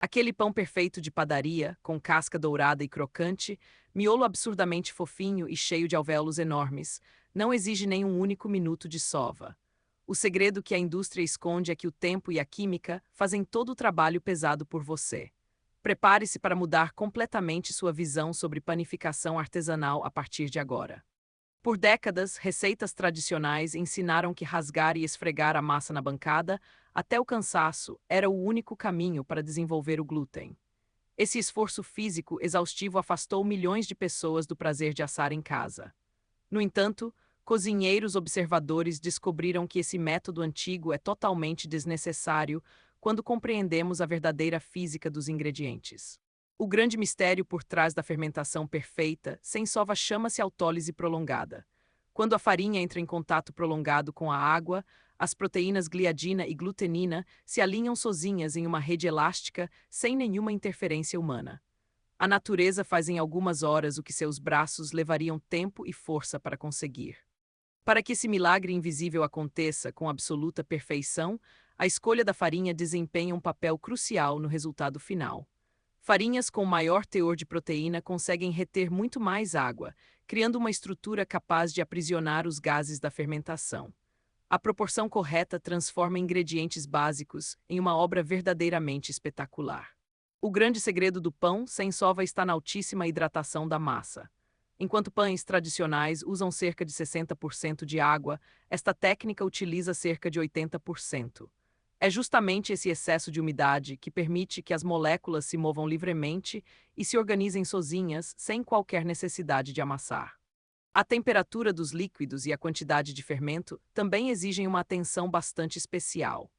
Aquele pão perfeito de padaria, com casca dourada e crocante, miolo absurdamente fofinho e cheio de alvéolos enormes, não exige nem um único minuto de sova. O segredo que a indústria esconde é que o tempo e a química fazem todo o trabalho pesado por você. Prepare-se para mudar completamente sua visão sobre panificação artesanal a partir de agora. Por décadas, receitas tradicionais ensinaram que rasgar e esfregar a massa na bancada, até o cansaço, era o único caminho para desenvolver o glúten. Esse esforço físico exaustivo afastou milhões de pessoas do prazer de assar em casa. No entanto, cozinheiros observadores descobriram que esse método antigo é totalmente desnecessário quando compreendemos a verdadeira física dos ingredientes. O grande mistério por trás da fermentação perfeita, sem sova, chama-se autólise prolongada. Quando a farinha entra em contato prolongado com a água, as proteínas gliadina e glutenina se alinham sozinhas em uma rede elástica sem nenhuma interferência humana. A natureza faz em algumas horas o que seus braços levariam tempo e força para conseguir. Para que esse milagre invisível aconteça com absoluta perfeição, a escolha da farinha desempenha um papel crucial no resultado final. Farinhas com maior teor de proteína conseguem reter muito mais água, criando uma estrutura capaz de aprisionar os gases da fermentação. A proporção correta transforma ingredientes básicos em uma obra verdadeiramente espetacular. O grande segredo do pão sem sova está na altíssima hidratação da massa. Enquanto pães tradicionais usam cerca de 60% de água, esta técnica utiliza cerca de 80%. É justamente esse excesso de umidade que permite que as moléculas se movam livremente e se organizem sozinhas sem qualquer necessidade de amassar. A temperatura dos líquidos e a quantidade de fermento também exigem uma atenção bastante especial.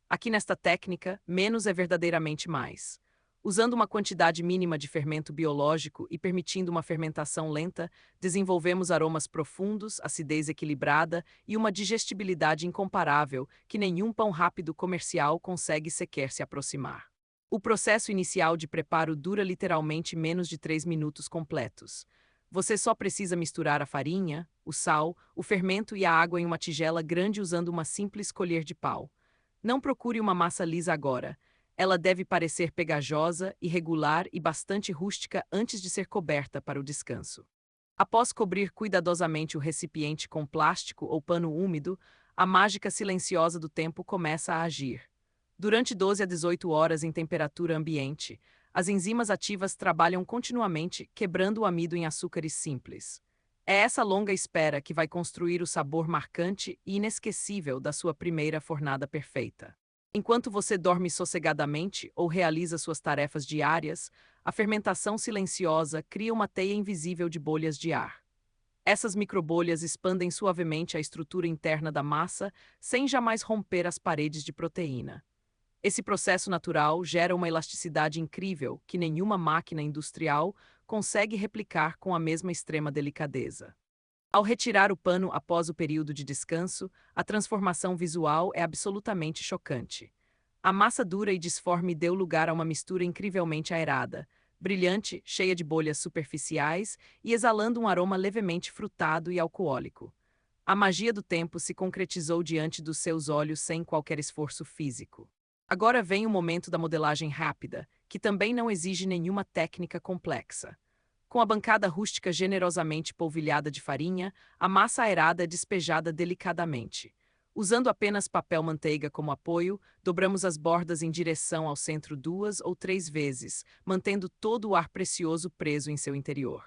Aqui nesta técnica, menos é verdadeiramente mais. Usando uma quantidade mínima de fermento biológico e permitindo uma fermentação lenta, desenvolvemos aromas profundos, acidez equilibrada e uma digestibilidade incomparável que nenhum pão rápido comercial consegue sequer se aproximar. O processo inicial de preparo dura literalmente menos de 3 minutos completos. Você só precisa misturar a farinha, o sal, o fermento e a água em uma tigela grande usando uma simples colher de pau. Não procure uma massa lisa agora. Ela deve parecer pegajosa, irregular e bastante rústica antes de ser coberta para o descanso. Após cobrir cuidadosamente o recipiente com plástico ou pano úmido, a mágica silenciosa do tempo começa a agir. Durante 12 a 18 horas em temperatura ambiente, as enzimas ativas trabalham continuamente, quebrando o amido em açúcares simples. É essa longa espera que vai construir o sabor marcante e inesquecível da sua primeira fornada perfeita. Enquanto você dorme sossegadamente ou realiza suas tarefas diárias, a fermentação silenciosa cria uma teia invisível de bolhas de ar. Essas microbolhas expandem suavemente a estrutura interna da massa, sem jamais romper as paredes de proteína. Esse processo natural gera uma elasticidade incrível que nenhuma máquina industrial consegue replicar com a mesma extrema delicadeza. Ao retirar o pano após o período de descanso, a transformação visual é absolutamente chocante. A massa dura e disforme deu lugar a uma mistura incrivelmente aerada, brilhante, cheia de bolhas superficiais e exalando um aroma levemente frutado e alcoólico. A magia do tempo se concretizou diante dos seus olhos sem qualquer esforço físico. Agora vem o momento da modelagem rápida, que também não exige nenhuma técnica complexa. Com a bancada rústica generosamente polvilhada de farinha, a massa aerada é despejada delicadamente. Usando apenas papel-manteiga como apoio, dobramos as bordas em direção ao centro 2 ou 3 vezes, mantendo todo o ar precioso preso em seu interior.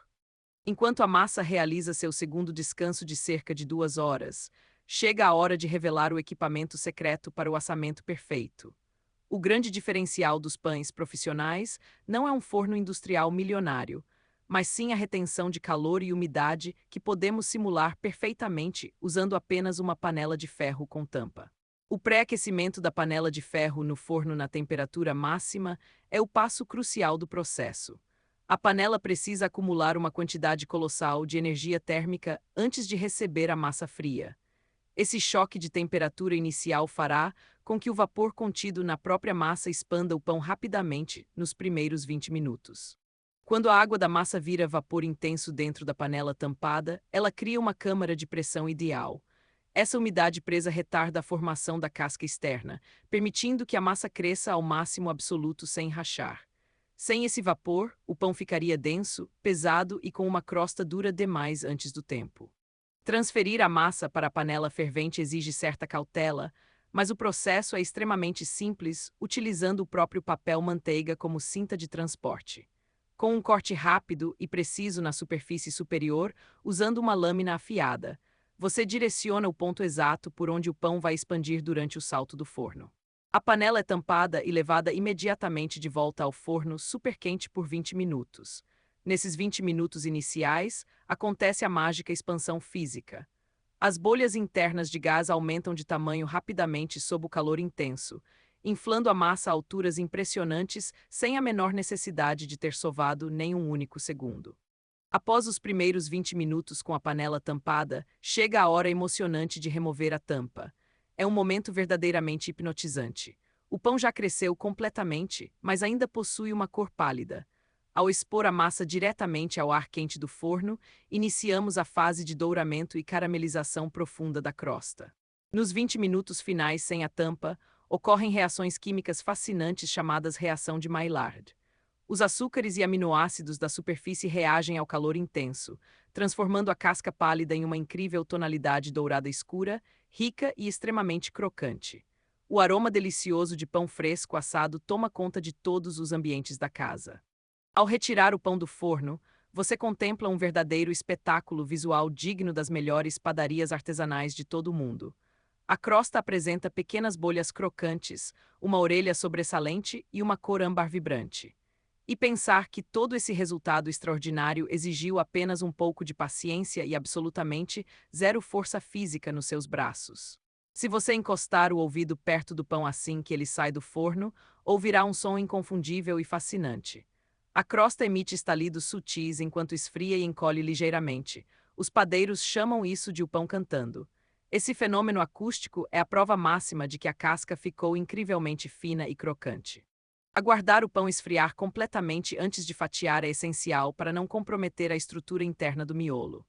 Enquanto a massa realiza seu segundo descanso de cerca de 2 horas, chega a hora de revelar o equipamento secreto para o assamento perfeito. O grande diferencial dos pães profissionais não é um forno industrial milionário, mas sim a retenção de calor e umidade que podemos simular perfeitamente usando apenas uma panela de ferro com tampa. O pré-aquecimento da panela de ferro no forno na temperatura máxima é o passo crucial do processo. A panela precisa acumular uma quantidade colossal de energia térmica antes de receber a massa fria. Esse choque de temperatura inicial fará com que o vapor contido na própria massa expanda o pão rapidamente nos primeiros 20 minutos. Quando a água da massa vira vapor intenso dentro da panela tampada, ela cria uma câmara de pressão ideal. Essa umidade presa retarda a formação da casca externa, permitindo que a massa cresça ao máximo absoluto sem rachar. Sem esse vapor, o pão ficaria denso, pesado e com uma crosta dura demais antes do tempo. Transferir a massa para a panela fervente exige certa cautela, mas o processo é extremamente simples, utilizando o próprio papel manteiga como cinta de transporte. Com um corte rápido e preciso na superfície superior, usando uma lâmina afiada, você direciona o ponto exato por onde o pão vai expandir durante o salto do forno. A panela é tampada e levada imediatamente de volta ao forno superquente por 20 minutos. Nesses 20 minutos iniciais, acontece a mágica expansão física. As bolhas internas de gás aumentam de tamanho rapidamente sob o calor intenso, inflando a massa a alturas impressionantes sem a menor necessidade de ter sovado nem um único segundo. Após os primeiros 20 minutos com a panela tampada, chega a hora emocionante de remover a tampa. É um momento verdadeiramente hipnotizante. O pão já cresceu completamente, mas ainda possui uma cor pálida. Ao expor a massa diretamente ao ar quente do forno, iniciamos a fase de douramento e caramelização profunda da crosta. Nos 20 minutos finais sem a tampa, ocorrem reações químicas fascinantes chamadas reação de Maillard. Os açúcares e aminoácidos da superfície reagem ao calor intenso, transformando a casca pálida em uma incrível tonalidade dourada escura, rica e extremamente crocante. O aroma delicioso de pão fresco assado toma conta de todos os ambientes da casa. Ao retirar o pão do forno, você contempla um verdadeiro espetáculo visual digno das melhores padarias artesanais de todo o mundo. A crosta apresenta pequenas bolhas crocantes, uma orelha sobressalente e uma cor âmbar vibrante. E pensar que todo esse resultado extraordinário exigiu apenas um pouco de paciência e absolutamente zero força física nos seus braços. Se você encostar o ouvido perto do pão assim que ele sai do forno, ouvirá um som inconfundível e fascinante. A crosta emite estalidos sutis enquanto esfria e encolhe ligeiramente. Os padeiros chamam isso de o pão cantando. Esse fenômeno acústico é a prova máxima de que a casca ficou incrivelmente fina e crocante. Aguardar o pão esfriar completamente antes de fatiar é essencial para não comprometer a estrutura interna do miolo.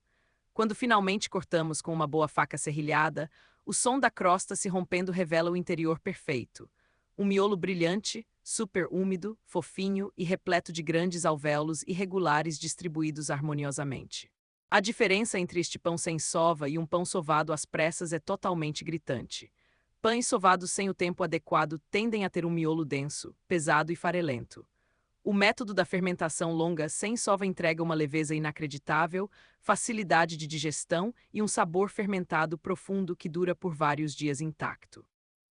Quando finalmente cortamos com uma boa faca serrilhada, o som da crosta se rompendo revela o interior perfeito. Um miolo brilhante, super úmido, fofinho e repleto de grandes alvéolos irregulares distribuídos harmoniosamente. A diferença entre este pão sem sova e um pão sovado às pressas é totalmente gritante. Pães sovados sem o tempo adequado tendem a ter um miolo denso, pesado e farelento. O método da fermentação longa sem sova entrega uma leveza inacreditável, facilidade de digestão e um sabor fermentado profundo que dura por vários dias intacto.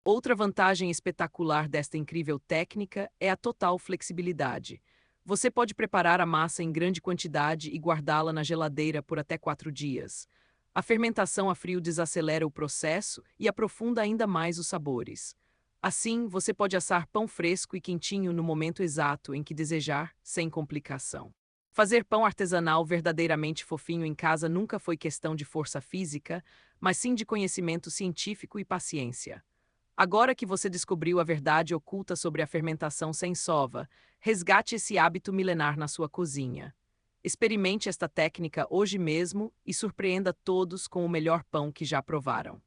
Outra vantagem espetacular desta incrível técnica é a total flexibilidade. Você pode preparar a massa em grande quantidade e guardá-la na geladeira por até 4 dias. A fermentação a frio desacelera o processo e aprofunda ainda mais os sabores. Assim, você pode assar pão fresco e quentinho no momento exato em que desejar, sem complicação. Fazer pão artesanal verdadeiramente fofinho em casa nunca foi questão de força física, mas sim de conhecimento científico e paciência. Agora que você descobriu a verdade oculta sobre a fermentação sem sova, resgate esse hábito milenar na sua cozinha. Experimente esta técnica hoje mesmo e surpreenda todos com o melhor pão que já provaram.